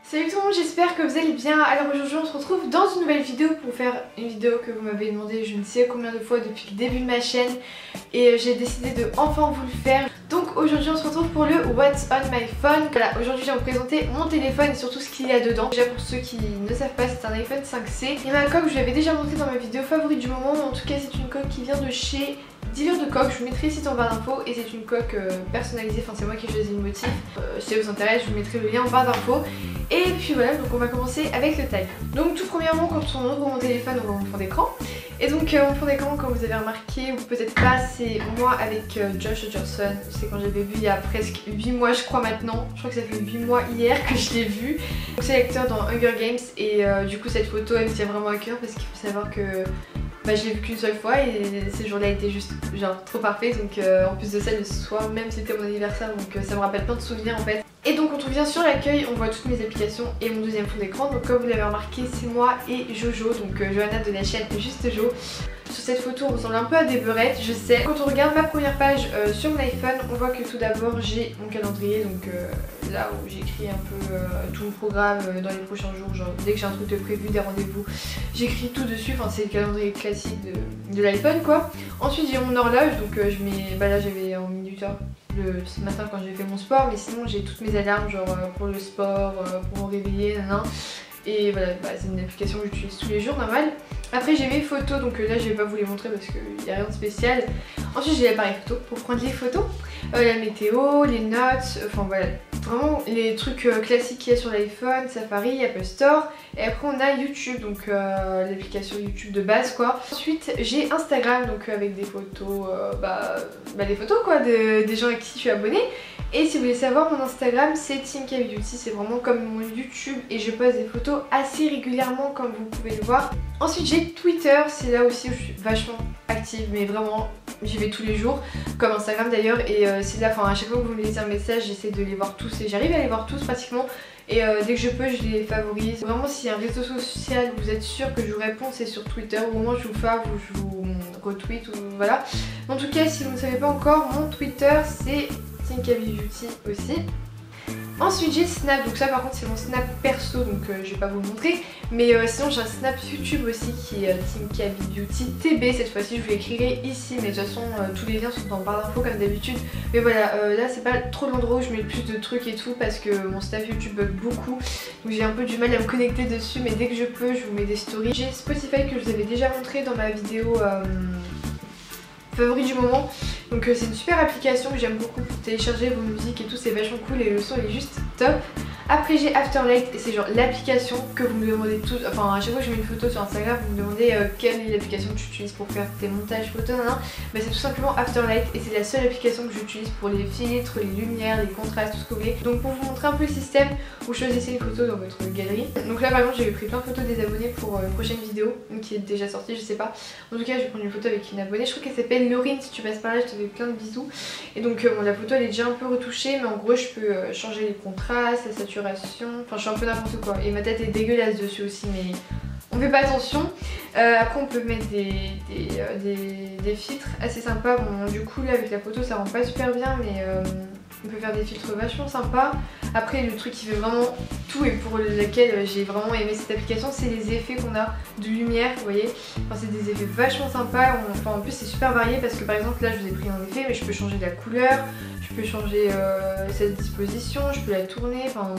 Salut tout le monde, j'espère que vous allez bien. Alors aujourd'hui on se retrouve dans une nouvelle vidéo pour faire une vidéo que vous m'avez demandé je ne sais combien de fois depuis le début de ma chaîne et j'ai décidé de enfin vous le faire. Donc aujourd'hui on se retrouve pour le What's on my phone. Voilà, aujourd'hui je vais vous présenter mon téléphone et surtout ce qu'il y a dedans. Déjà pour ceux qui ne savent pas, c'est un iPhone 5C. Et ma coque je l'avais déjà montré dans ma vidéo favorite du moment, mais en tout cas c'est une coque qui vient de chez Dealer de coque. Je vous mettrai ici en barre d'infos et c'est une coque personnalisée, enfin c'est moi qui ai choisi le motif. Si ça vous intéresse je vous mettrai le lien en barre d'infos. Et puis voilà, donc on va commencer avec le taille. Donc tout premièrement quand on ouvre mon téléphone on voit mon fond d'écran. Et donc mon fond d'écran, comme vous avez remarqué ou peut-être pas, c'est moi avec Josh Hutcherson. C'est quand j'avais vu il y a presque 8 mois je crois maintenant. Je crois que ça fait 8 mois hier que je l'ai vu. Donc c'est l'acteur dans Hunger Games et du coup cette photo elle me tient vraiment à cœur parce qu'il faut savoir que je l'ai vu qu'une seule fois et ces jours-là étaient juste genre trop parfaits. Donc en plus de ça le soir même c'était mon anniversaire, donc ça me rappelle plein de souvenirs en fait. Et donc quand on vient sur l'accueil on voit toutes mes applications et mon deuxième fond d'écran. Donc comme vous l'avez remarqué c'est moi et Jojo, donc Johanna de la chaîne Juste Jo. Sur cette photo on ressemble un peu à des beurettes, je sais. Quand on regarde ma première page sur mon iPhone, on voit que tout d'abord j'ai mon calendrier, donc là où j'écris un peu tout mon programme dans les prochains jours, genre dès que j'ai un truc de prévu, des rendez-vous, j'écris tout dessus, enfin c'est le calendrier classique de l'iPhone quoi. Ensuite j'ai mon horloge, donc je mets, là j'avais un minuteur ce matin quand j'ai fait mon sport, mais sinon j'ai toutes mes alarmes genre pour le sport, pour me réveiller, et voilà, c'est une application que j'utilise tous les jours, normal. Après j'ai mes photos, donc là je vais pas vous les montrer parce qu'il n'y a rien de spécial. Ensuite j'ai l'appareil photo pour prendre les photos, la météo, les notes, enfin voilà, vraiment les trucs classiques qu'il y a sur l'iPhone, Safari, Apple Store. Et après on a YouTube, donc l'application YouTube de base quoi. Ensuite j'ai Instagram, donc avec des photos, des photos quoi, des gens à qui je suis abonnée. Et si vous voulez savoir, mon Instagram c'est Tinka Beauty, c'est vraiment comme mon YouTube et je poste des photos assez régulièrement comme vous pouvez le voir. Ensuite j'ai Twitter, c'est là aussi où je suis vachement active, mais vraiment j'y vais tous les jours, comme Instagram d'ailleurs. Et c'est là, enfin à chaque fois que vous me laissez un message j'essaie de les voir tous et j'arrive à les voir tous pratiquement. Et dès que je peux je les favorise. Vraiment si un réseau social vous êtes sûr que je vous réponds c'est sur Twitter, ou au moins je vous fave ou je vous retweet ou voilà. En tout cas si vous ne savez pas encore, mon Twitter c'est Tinka Beauty aussi. Ensuite j'ai Snap, donc ça par contre c'est mon Snap perso, donc je vais pas vous le montrer. Mais sinon j'ai un Snap YouTube aussi qui est Tinka Beauty TB, cette fois-ci je vous l'écrirai ici, mais de toute façon tous les liens sont en barre d'infos comme d'habitude. Mais voilà, là c'est pas trop l'endroit où je mets le plus de trucs et tout parce que mon Snap YouTube bug beaucoup. Donc j'ai un peu du mal à me connecter dessus, mais dès que je peux je vous mets des stories. J'ai Spotify que je vous avais déjà montré dans ma vidéo favori du moment. Donc c'est une super application que j'aime beaucoup pour télécharger vos musiques et tout, c'est vachement cool et le son il est juste top. Après j'ai Afterlight et c'est genre l'application que vous me demandez tous, enfin à chaque fois que je mets une photo sur Instagram vous me demandez quelle est l'application que tu utilises pour faire tes montages photos, mais c'est tout simplement Afterlight et c'est la seule application que j'utilise pour les filtres, les lumières, les contrastes, tout ce que vous voulez. Donc pour vous montrer un peu le système, vous choisissez une photo dans votre galerie. Donc là par exemple j'ai pris plein de photos des abonnés pour une prochaine vidéo qui est déjà sortie, je sais pas. En tout cas je vais prendre une photo avec une abonnée, je crois qu'elle s'appelle Laurine, si tu passes par là je te fais plein de bisous. Et donc bon, la photo elle est déjà un peu retouchée, mais en gros je peux changer les contrastes, la saturation, enfin je suis un peu n'importe quoi. Et ma tête est dégueulasse dessus aussi, mais on fait pas attention. Après on peut mettre des filtres assez sympas. Bon du coup là avec la photo ça rend pas super bien, mais on peut faire des filtres vachement sympas. Après le truc qui fait vraiment tout et pour lequel j'ai vraiment aimé cette application, c'est les effets qu'on a de lumière, vous voyez. Enfin c'est des effets vachement sympas, en plus c'est super varié parce que par exemple là je vous ai pris un effet mais je peux changer la couleur, je peux changer cette disposition, je peux la tourner, enfin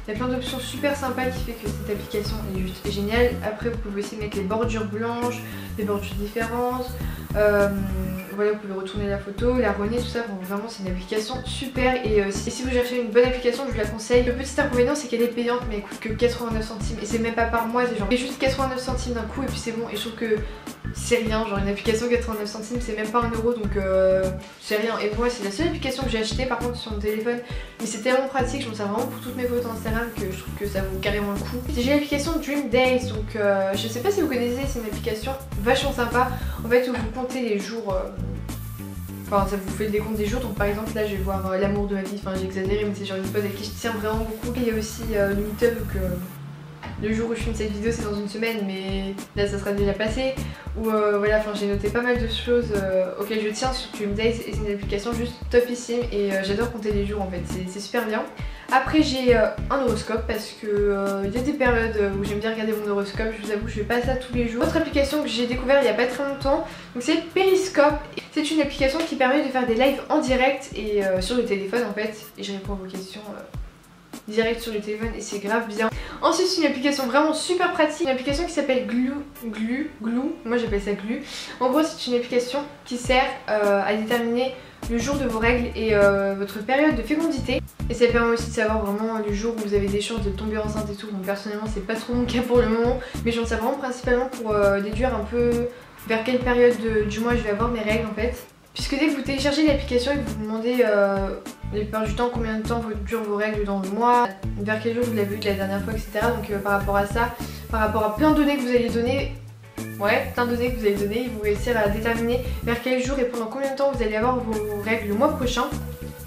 il y a plein d'options super sympas qui fait que cette application est juste géniale. Après vous pouvez aussi mettre les bordures blanches, des bordures différentes, voilà vous pouvez retourner la photo, la relier, tout ça, enfin, vraiment c'est une application super. Et si vous cherchez une bonne application je vous la conseille. Le petit inconvénient c'est qu'elle est payante mais elle coûte que 89 centimes et c'est même pas par mois, c'est genre juste 89 centimes d'un coup et puis c'est bon. Et je trouve que c'est rien, genre une application 89 centimes c'est même pas 1 euro, donc c'est rien. Et moi c'est la seule application que j'ai achetée par contre sur mon téléphone, mais c'est tellement pratique, je m'en sers vraiment pour toutes mes photos Instagram que je trouve que ça vaut carrément le coup. J'ai l'application Dream Days, donc je sais pas si vous connaissez, c'est une application vachement sympa en fait où vous comptez les jours. Enfin ça vous fait le décompte des jours, donc par exemple là je vais voir l'amour de ma vie, enfin j'ai exagéré mais c'est genre une pote avec qui je tiens vraiment beaucoup. Et il y a aussi le meet-up, donc le jour où je filme cette vidéo c'est dans une semaine mais là ça sera déjà passé. Ou voilà, enfin j'ai noté pas mal de choses auxquelles je tiens sur Dream Days et c'est une application juste topissime et j'adore compter les jours en fait, c'est super bien. Après j'ai un horoscope parce que il y a des périodes où j'aime bien regarder mon horoscope. Je vous avoue que je fais pas ça tous les jours. Autre application que j'ai découvert il y a pas très longtemps, donc c'est Periscope. C'est une application qui permet de faire des lives en direct et sur le téléphone en fait. Et je réponds à vos questions direct sur le téléphone et c'est grave bien. Ensuite c'est une application vraiment super pratique, une application qui s'appelle Glue, moi j'appelle ça Glue. En gros c'est une application qui sert à déterminer le jour de vos règles et votre période de fécondité. Et ça permet aussi de savoir vraiment le jour où vous avez des chances de tomber enceinte et tout. Donc personnellement c'est pas trop mon cas pour le moment, mais j'en sais vraiment principalement pour déduire un peu vers quelle période du mois je vais avoir mes règles en fait. Puisque dès que vous téléchargez l'application et que vous vous demandez la plupart du temps combien de temps durent vos règles dans le mois, vers quel jour vous l'avez vu la dernière fois, etc. Donc par rapport à ça, par rapport à plein de données que vous allez donner, ils vont réussir à déterminer vers quel jour et pendant combien de temps vous allez avoir vos règles le mois prochain.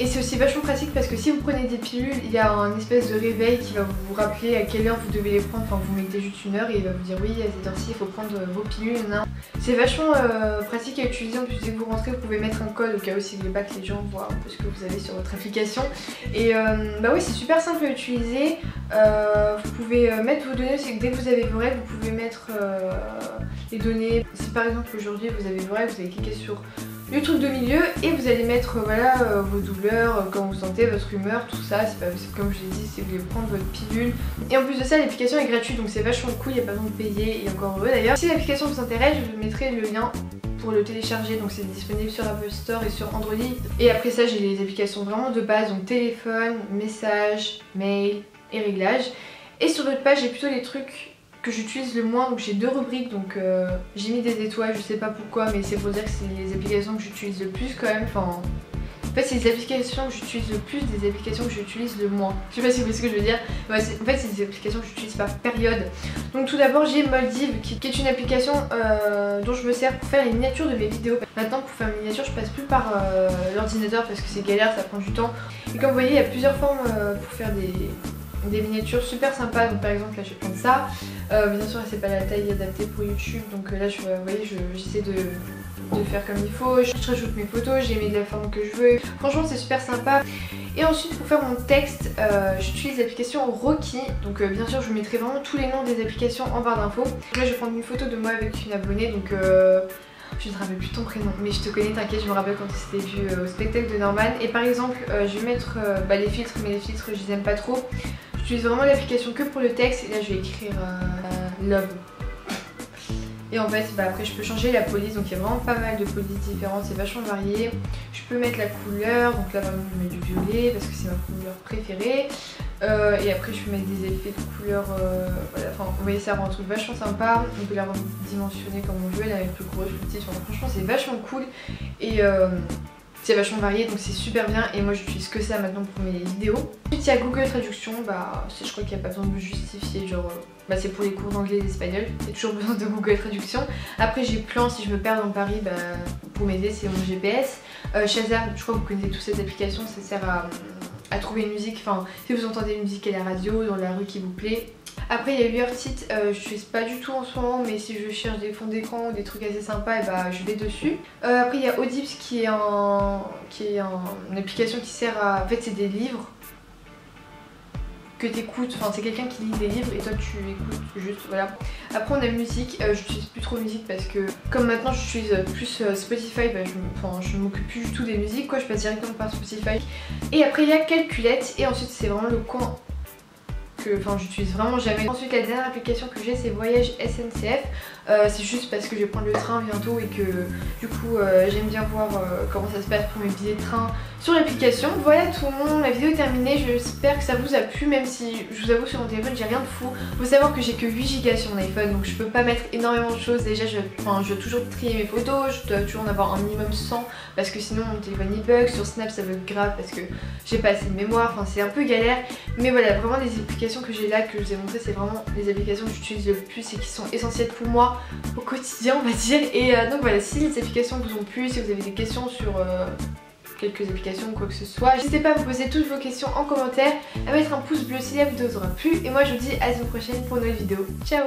Et c'est aussi vachement pratique parce que si vous prenez des pilules, il y a un espèce de réveil qui va vous rappeler à quelle heure vous devez les prendre. Enfin vous mettez juste une heure et il va vous dire oui à cette heure-ci il faut prendre vos pilules. C'est vachement pratique à utiliser. En plus dès que vous rentrez vous pouvez mettre un code au cas où si vous voulez pas que les gens voient un peu ce que vous avez sur votre application. Et bah oui c'est super simple à utiliser. Vous pouvez mettre vos données, c'est que dès que vous avez vos règles vous pouvez mettre les données. Si par exemple aujourd'hui vous avez vos règles, vous allez cliquer sur le truc de milieu et vous allez mettre voilà vos douleurs, comment vous sentez, votre humeur, tout ça. C'est comme je l'ai dit, si vous voulez prendre votre pilule. Et en plus de ça l'application est gratuite donc c'est vachement cool, il n'y a pas besoin de payer et encore heureux d'ailleurs. Si l'application vous intéresse je vous mettrai le lien pour le télécharger, donc c'est disponible sur Apple Store et sur Android. Et après ça j'ai les applications vraiment de base, donc téléphone, message, mail et réglages. Et sur l'autre page j'ai plutôt les trucs que j'utilise le moins, donc j'ai deux rubriques, donc j'ai mis des étoiles, je sais pas pourquoi mais c'est pour dire que c'est les applications que j'utilise le plus quand même, enfin en fait c'est les applications que j'utilise le plus des applications que j'utilise le moins. Je sais pas si vous voyez ce que je veux dire, ouais, en fait c'est des applications que j'utilise par période. Donc tout d'abord j'ai Moldiv qui est une application dont je me sers pour faire les miniatures de mes vidéos. Maintenant pour faire mes miniatures je passe plus par l'ordinateur parce que c'est galère, ça prend du temps. Et comme vous voyez il y a plusieurs formes pour faire des miniatures super sympas. Donc par exemple là je vais prendre ça, bien sûr c'est pas la taille adaptée pour YouTube donc là vous voyez j'essaie de faire comme il faut, je rajoute mes photos, j'ai mis de la forme que je veux, franchement c'est super sympa. Et ensuite pour faire mon texte j'utilise l'application Rocky, donc bien sûr je vous mettrai vraiment tous les noms des applications en barre d'infos. Là je vais prendre une photo de moi avec une abonnée, donc je ne me rappelle plus ton prénom, mais je te connais, t'inquiète, je me rappelle quand tu t'était vu au spectacle de Norman. Et par exemple, je vais mettre les filtres, mais les filtres je les aime pas trop. J'utilise vraiment l'application que pour le texte, et là je vais écrire love. Et en fait, après je peux changer la police, donc il y a vraiment pas mal de polices différentes, c'est vachement varié. Je peux mettre la couleur, donc là par exemple je mets du violet parce que c'est ma couleur préférée. Et après je peux mettre des effets de couleur, voilà, enfin vous voyez ça rend un truc vachement sympa. On peut la dimensionner comme on veut, elle est plus grosse, plus petite, enfin, franchement c'est vachement cool. Et c'est vachement varié donc c'est super bien et moi j'utilise que ça maintenant pour mes vidéos. Ensuite il y a Google Traduction, je crois qu'il n'y a pas besoin de me justifier, genre c'est pour les cours d'anglais et d'espagnol, il y a toujours besoin de Google Traduction. Après j'ai Plan, si je me perds dans Paris, pour m'aider c'est mon GPS. Shazam, je crois que vous connaissez tous cette application, ça sert à trouver une musique, enfin si vous entendez une musique à la radio, dans la rue qui vous plaît. Après il y a Hearthit, je n'utilise pas du tout en ce moment mais si je cherche des fonds d'écran ou des trucs assez sympas et je vais dessus. Après il y a Audible qui est une application qui sert à... En fait c'est des livres que t'écoutes, enfin c'est quelqu'un qui lit des livres et toi tu écoutes juste, voilà. Après on a musique, j'utilise plus trop musique parce que comme maintenant j'utilise plus Spotify, je m'occupe plus du tout des musiques quoi, je passe directement par Spotify. Et après il y a Calculette et ensuite c'est vraiment le coin que j'utilise vraiment jamais. Ensuite la dernière application que j'ai c'est Voyage SNCF, c'est juste parce que je vais prendre le train bientôt et que du coup j'aime bien voir comment ça se passe pour mes billets de train sur l'application. Voilà tout le monde, la vidéo est terminée, j'espère que ça vous a plu même si je vous avoue sur mon téléphone j'ai rien de fou. Faut savoir que j'ai que 8 Go sur mon iPhone donc je peux pas mettre énormément de choses. Déjà je dois toujours trier mes photos, je dois toujours en avoir un minimum 100 parce que sinon mon téléphone il bug. Sur Snap ça bug grave parce que j'ai pas assez de mémoire, c'est un peu galère. Mais voilà, vraiment les applications que j'ai là, que je vous ai montré, c'est vraiment les applications que j'utilise le plus et qui sont essentielles pour moi au quotidien on va dire. Et donc voilà, si les applications vous ont plu, si vous avez des questions sur quelques applications ou quoi que ce soit, n'hésitez pas à me poser toutes vos questions en commentaire, à mettre un pouce bleu si la vidéo vous aura plu et moi je vous dis à la semaine prochaine pour une nouvelle vidéo. Ciao.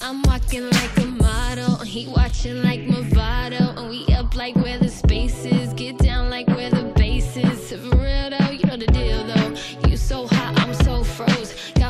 I'm walking like a model, he watching like Movado, and we up like where the space is, get down like where the bass is. so hot, I'm so froze.